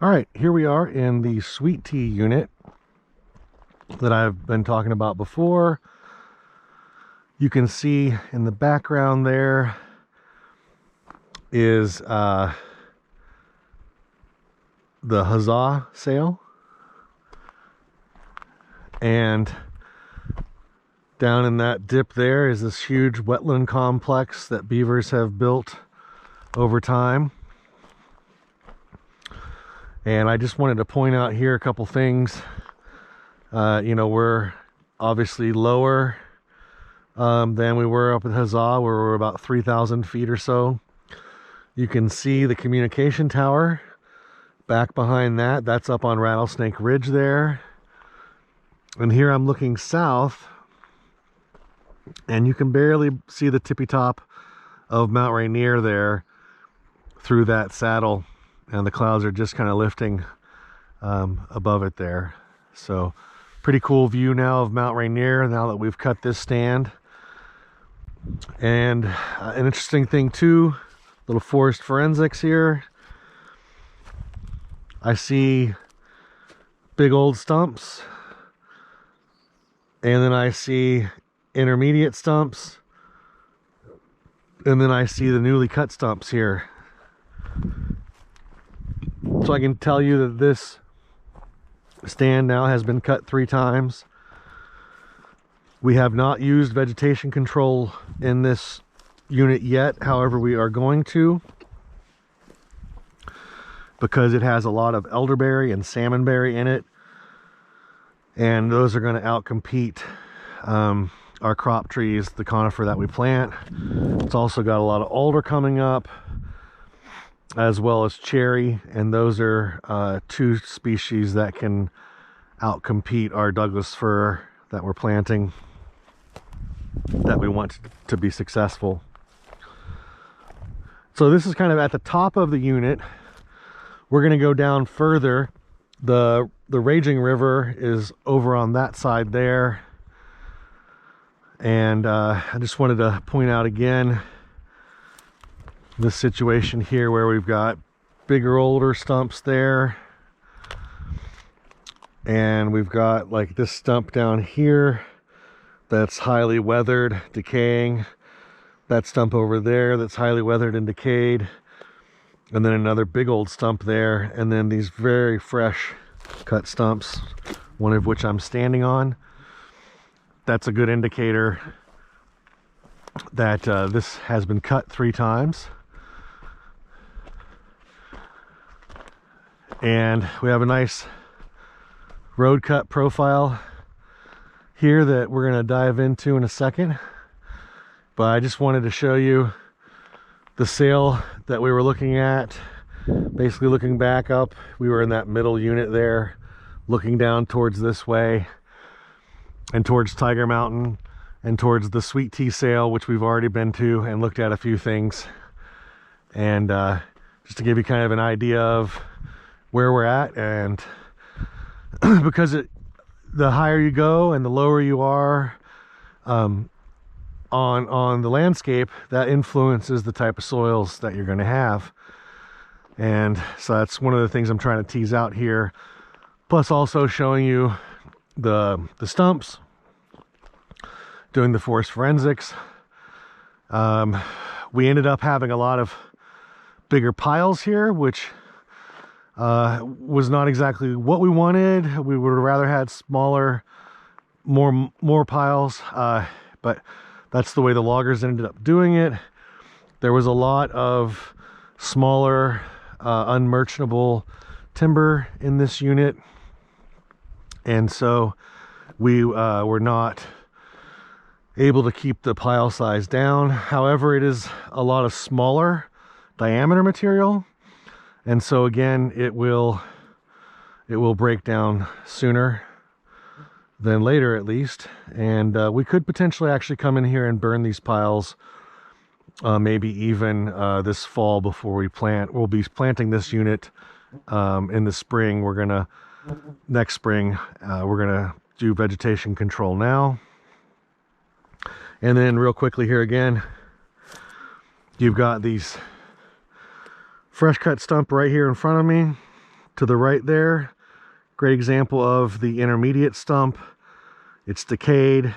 All right, here we are in the sweet tea unit that I've been talking about before. You can see in the background there is the Huzza sale. And down in that dip there is this huge wetland complex that beavers have built over time. And I just wanted to point out here a couple things. We're obviously lower than we were up at Huzza, where we're about 3,000 feet or so. You can see the communication tower back behind that. That's up on Rattlesnake Ridge there. And here I'm looking south, and you can barely see the tippy top of Mount Rainier there through that saddle. And the clouds are just kind of lifting above it there. So pretty cool view now of Mount Rainier now that we've cut this stand. And an interesting thing too, little forest forensics here. I see big old stumps, and then I see intermediate stumps, and then I see the newly cut stumps here. So I can tell you that this stand now has been cut 3 times. We have not used vegetation control in this unit yet. However, we are going to, because it has a lot of elderberry and salmonberry in it. And those are going to outcompete our crop trees, the conifer that we plant. It's also got a lot of alder coming up, as well as cherry, and those are 2 species that can outcompete our Douglas fir that we're planting, that we want to be successful. So this is kind of at the top of the unit. We're going to go down further. The raging river is over on that side there, and I just wanted to point out again this situation here where we've got bigger, older stumps there, and we've got like this stump down here that's highly weathered, decaying. That stump over there that's highly weathered and decayed, and then another big old stump there, and then these very fresh cut stumps, one of which I'm standing on. That's a good indicator that this has been cut 3 times. And we have a nice road cut profile here that we're going to dive into in a second. But I just wanted to show you the sail that we were looking at. Basically looking back up, we were in that middle unit there, looking down towards this way and towards Tiger Mountain and towards the sweet tea sail, which we've already been to and looked at a few things. And just to give you kind of an idea of where we're at, and because the higher you go and the lower you are on the landscape, that influences the type of soils that you're going to have. And so that's one of the things I'm trying to tease out here, plus also showing you the stumps, doing the forest forensics. We ended up having a lot of bigger piles here, which was not exactly what we wanted. We would have rather had smaller, more piles, but that's the way the loggers ended up doing it. There was a lot of smaller, unmerchantable timber in this unit, and so we were not able to keep the pile size down. However, it is a lot of smaller diameter material, and so again, it will break down sooner than later, at least. And we could potentially actually come in here and burn these piles, maybe even this fall before we plant. We'll be planting this unit in the spring. Next spring, we're gonna do vegetation control now. And then real quickly here again, you've got these fresh cut stump right here in front of me. to the right there, great example of the intermediate stump. It's decayed.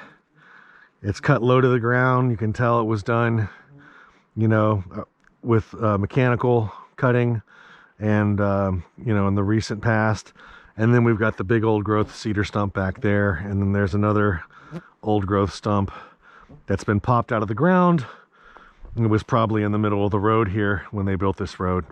It's cut low to the ground. You can tell it was done, you know, with mechanical cutting and, you know, in the recent past. And then we've got the big old growth cedar stump back there. And then there's another old growth stump that's been popped out of the ground. It was probably in the middle of the road here when they built this road.